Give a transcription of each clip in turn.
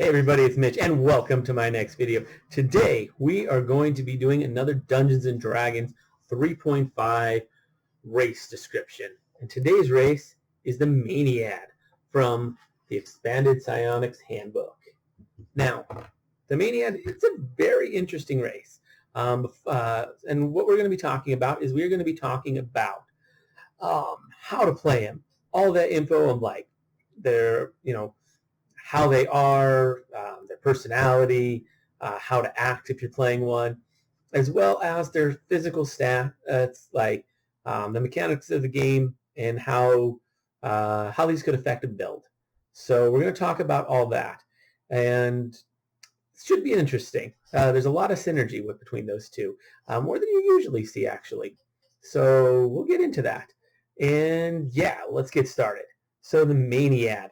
Hey everybody, it's Mitch and welcome to my next video. Today we are going to be doing another Dungeons & Dragons 3.5 race description. And today's race is the Maenads from the Expanded Psionics Handbook. Now, the Maenads, it's a very interesting race. And what we're going to be talking about is we're going to be talking about how to play them. All that info of like their, how they are, their personality, how to act if you're playing one, as well as their physical stat. It's like the mechanics of the game and how these could affect a build. So we're going to talk about all that, and it should be interesting. There's a lot of synergy between those two, more than you usually see, actually. So we'll get into that, and yeah, let's get started. So the Maenads.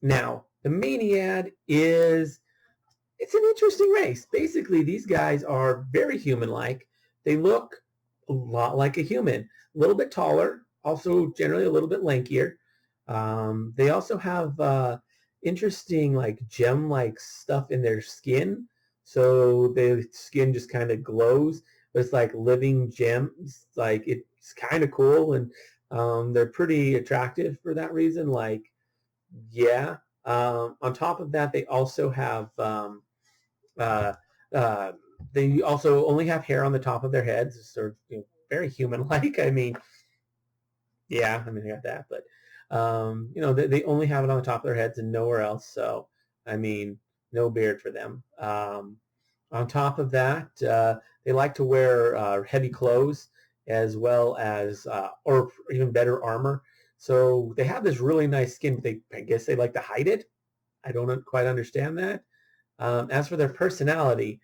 Now, the Maenad it's an interesting race. Basically, these guys are very human-like. They look a lot like a human. A little bit taller, also generally a little bit lankier. They also have interesting like gem-like stuff in their skin. So their skin just kind of glows. But it's like living gems. Like it's kind of cool, and they're pretty attractive for that reason. Like, yeah. On top of that, they also have they also only have hair on the top of their heads, sort of very human-like. I mean, yeah, I mean they got that, but they only have it on the top of their heads and nowhere else. So I mean, no beard for them. On top of that, they like to wear heavy clothes as well as, or even better, armor. So they have this really nice skin, but I guess they like to hide it. I don't quite understand that. As for their personality,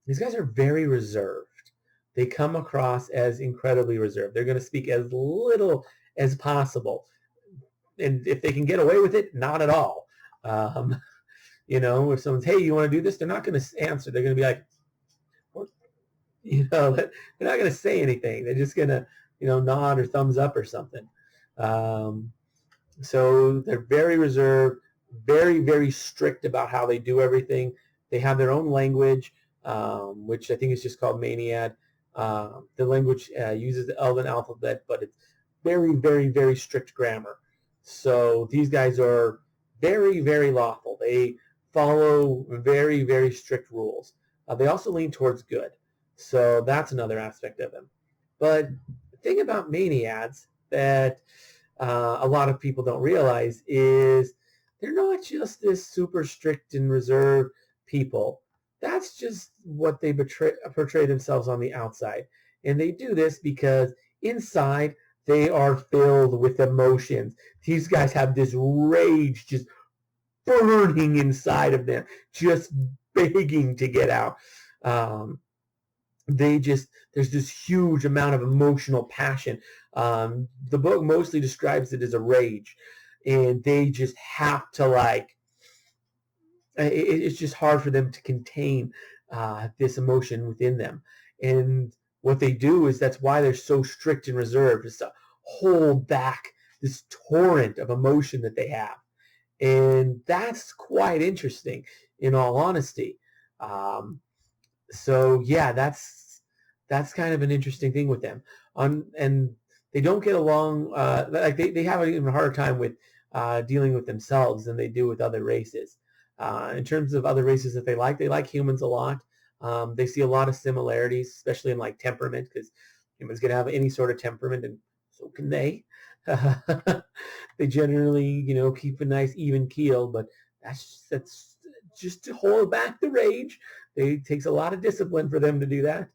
these guys are very reserved. They come across as incredibly reserved. They're going to speak as little as possible. And if they can get away with it, not at all. If someone's, hey, you want to do this? They're not going to answer. They're going to be like, they're not going to say anything. They're just going to, nod or thumbs up or something. So they're very reserved, very, very strict about how they do everything. They have their own language, which I think is just called Maenad. The language uses the Elven alphabet, but it's very, very, very strict grammar. So these guys are very, very lawful. They follow very, very strict rules. They also lean towards good. So that's another aspect of them. But the thing about Maenads that a lot of people don't realize is they're not just this super strict and reserved people. That's just what they portray themselves on the outside. And they do this because inside they are filled with emotions. These guys have this rage just burning inside of them, just begging to get out. There's this huge amount of emotional passion. The book mostly describes it as a rage, and they just have to it's just hard for them to contain this emotion within them. And what they do is that's why they're so strict and reserved, is to hold back this torrent of emotion that they have. And that's quite interesting, in all honesty. So yeah, that's kind of an interesting thing with them. And they don't get along. They have an even harder time with dealing with themselves than they do with other races. In terms of other races that they like humans a lot. They see a lot of similarities, especially in like temperament, because humans can have any sort of temperament, and so can they. They generally, keep a nice even keel, but that's just to hold back the rage. It takes a lot of discipline for them to do that.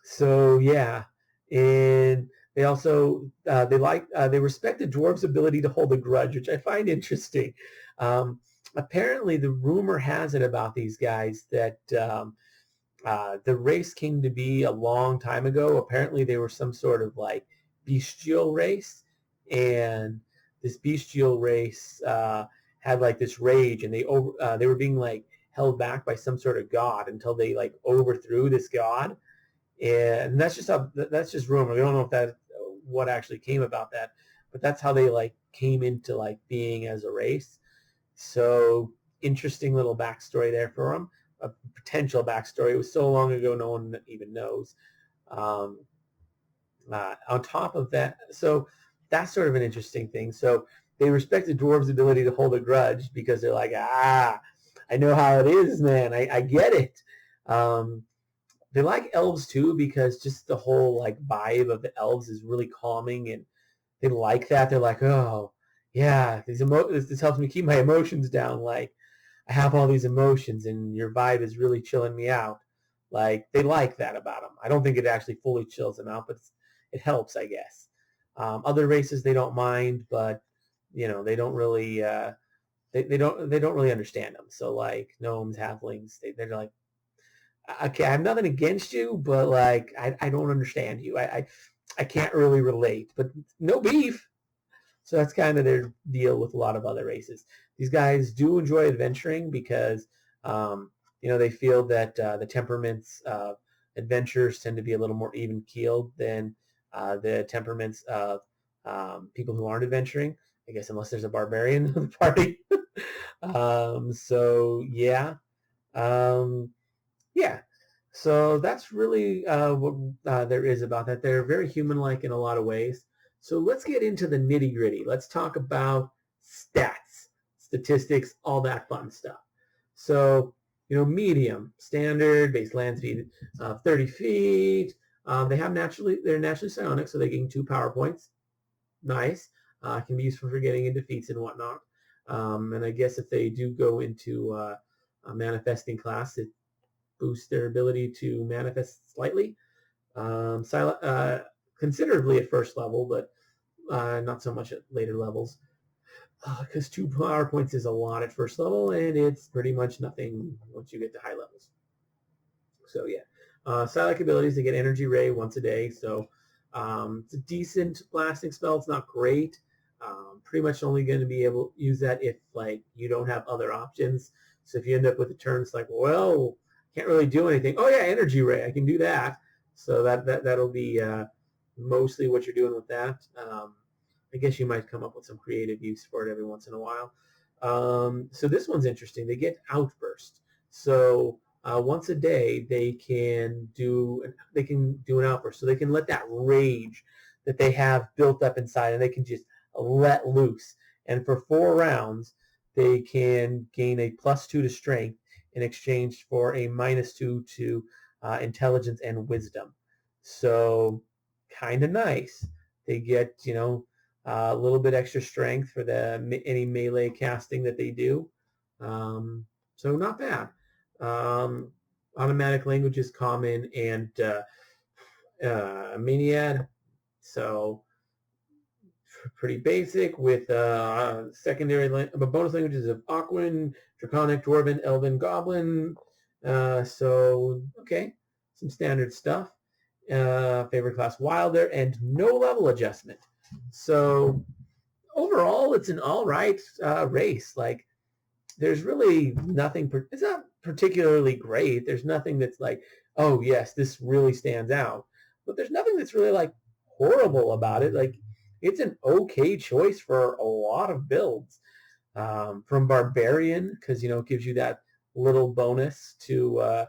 So yeah, and they also they respect the dwarves' ability to hold a grudge, which I find interesting. Apparently, the rumor has it about these guys that the race came to be a long time ago. Apparently, they were some sort of like bestial race, and this bestial race had like this rage, and they were being like held back by some sort of god until they like overthrew this god. And that's just rumor. We don't know if that what actually came about that, but that's how they like came into like being as a race. So interesting little backstory there for him, a potential backstory. It was so long ago, no one even knows. Um, on top of that, so that's sort of an interesting thing. So they respect the dwarves' ability to hold a grudge because they're like, I know how it is, man. I get it. They like elves too because just the whole like vibe of the elves is really calming, and they like that. They're like, oh yeah, this helps me keep my emotions down. Like I have all these emotions, and your vibe is really chilling me out. Like they like that about them. I don't think it actually fully chills them out, but it helps, I guess. Other races they don't mind, but they don't really they don't really understand them. So like gnomes, halflings, they're like, okay, I have nothing against you, but like I don't understand you. I can't really relate, but no beef. So that's kind of their deal with a lot of other races. These guys do enjoy adventuring because they feel that the temperaments of adventurers tend to be a little more even keeled than the temperaments of people who aren't adventuring. I guess unless there's a barbarian in the party. So yeah. Yeah. So that's really what there is about that. They're very human-like in a lot of ways. So let's get into the nitty-gritty. Let's talk about stats, statistics, all that fun stuff. So, medium, standard, base land speed, 30 feet. They're naturally psionic, so they gain 2 power points. Nice. Can be useful for getting into feats and whatnot. And I guess if they do go into a manifesting class, it boost their ability to manifest slightly, considerably at first level, but not so much at later levels. Because 2 power points is a lot at first level, and it's pretty much nothing once you get to high levels. So yeah. Cylic Abilities, they get Energy Ray once a day, so it's a decent blasting spell. It's not great. Pretty much only going to be able to use that if like you don't have other options. So if you end up with a turn, it's like, well, can't really do anything. Oh yeah, Energy Ray, I can do that. So that'll be mostly what you're doing with that. I guess you might come up with some creative use for it every once in a while. So this one's interesting. They get Outburst. So once a day they can do an outburst. So they can let that rage that they have built up inside, and they can just let loose. And for 4 rounds, they can gain a +2 to strength in exchange for a -2 to intelligence and wisdom. So kind of nice. They get, a little bit extra strength for any melee casting that they do. So not bad. Automatic language is common and Maenad. So pretty basic with secondary bonus languages of Aquan, Draconic, Dwarven, Elven, Goblin. So okay, some standard stuff. Favorite class Wilder, and no level adjustment. So overall, it's an all right race. Like there's really nothing. It's not particularly great. There's nothing that's like, oh yes, this really stands out. But there's nothing that's really like horrible about it. Like it's an okay choice for a lot of builds. From Barbarian, because it gives you that little bonus to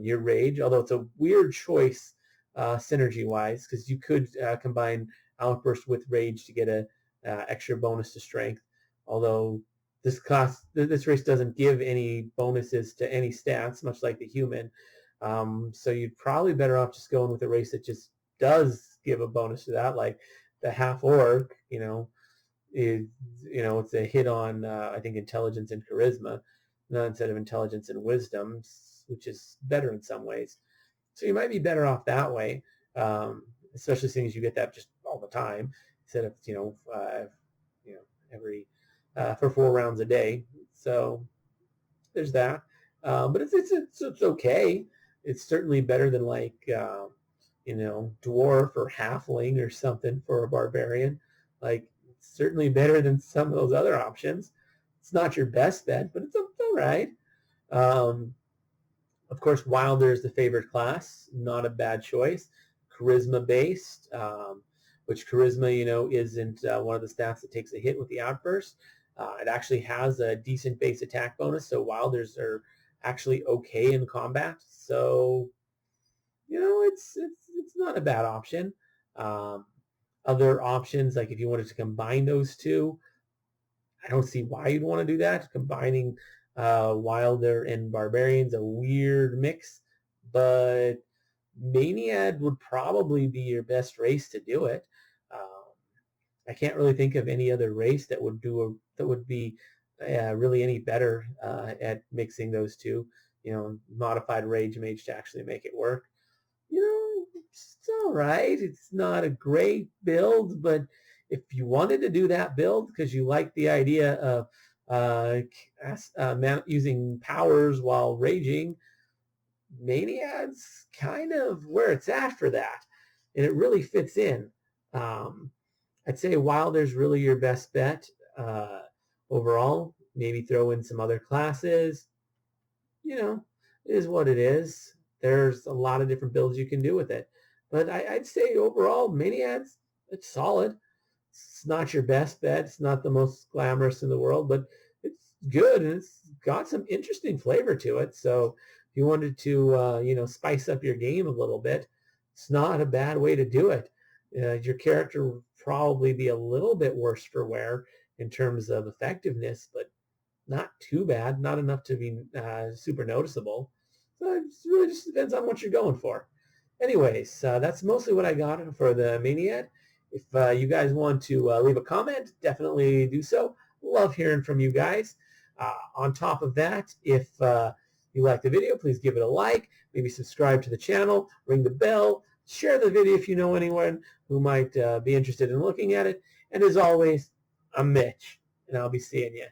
your rage. Although it's a weird choice synergy-wise, because you could combine Outburst with Rage to get a extra bonus to Strength. Although this race doesn't give any bonuses to any stats, much like the human. So you'd probably better off just going with a race that just does give a bonus to that, like the half orc. It's a hit on I think intelligence and charisma, instead of intelligence and wisdom, which is better in some ways. So you might be better off that way, especially seeing as you get that just all the time instead of every for 4 rounds a day. So there's that. But it's okay. It's certainly better than like dwarf or halfling or something for a barbarian. Like it's certainly better than some of those other options. It's not your best bet, but it's all right. Of course, Wilder is the favorite class. Not a bad choice. Charisma based, which charisma, isn't one of the stats that takes a hit with the outburst. It actually has a decent base attack bonus, so wilders are actually okay in combat. So, you know, it's not a bad option. Other options, like if you wanted to combine those two, I don't see why you'd want to do that. Combining Wilder and Barbarian's a weird mix, but Maenad would probably be your best race to do it. I can't really think of any other race that would be really any better at mixing those two. You know, modified Rage Mage to actually make it work. You know, it's all right. It's not a great build, but if you wanted to do that build because you like the idea of using powers while raging, Maenads kind of where it's at for that, and it really fits in. I'd say Wilder's really your best bet overall. Maybe throw in some other classes. You know, it is what it is. There's a lot of different builds you can do with it. But I'd say overall, Maenads, it's solid. It's not your best bet. It's not the most glamorous in the world, but it's good and it's got some interesting flavor to it. So if you wanted to, you know, spice up your game a little bit, it's not a bad way to do it. Your character would probably be a little bit worse for wear in terms of effectiveness, but not too bad, not enough to be super noticeable. So it really just depends on what you're going for. Anyways, that's mostly what I got for the Maenad. If you guys want to leave a comment, definitely do so. Love hearing from you guys. On top of that, if you like the video, please give it a like, maybe subscribe to the channel, ring the bell, share the video if you know anyone who might be interested in looking at it. And as always, I'm Mitch, and I'll be seeing you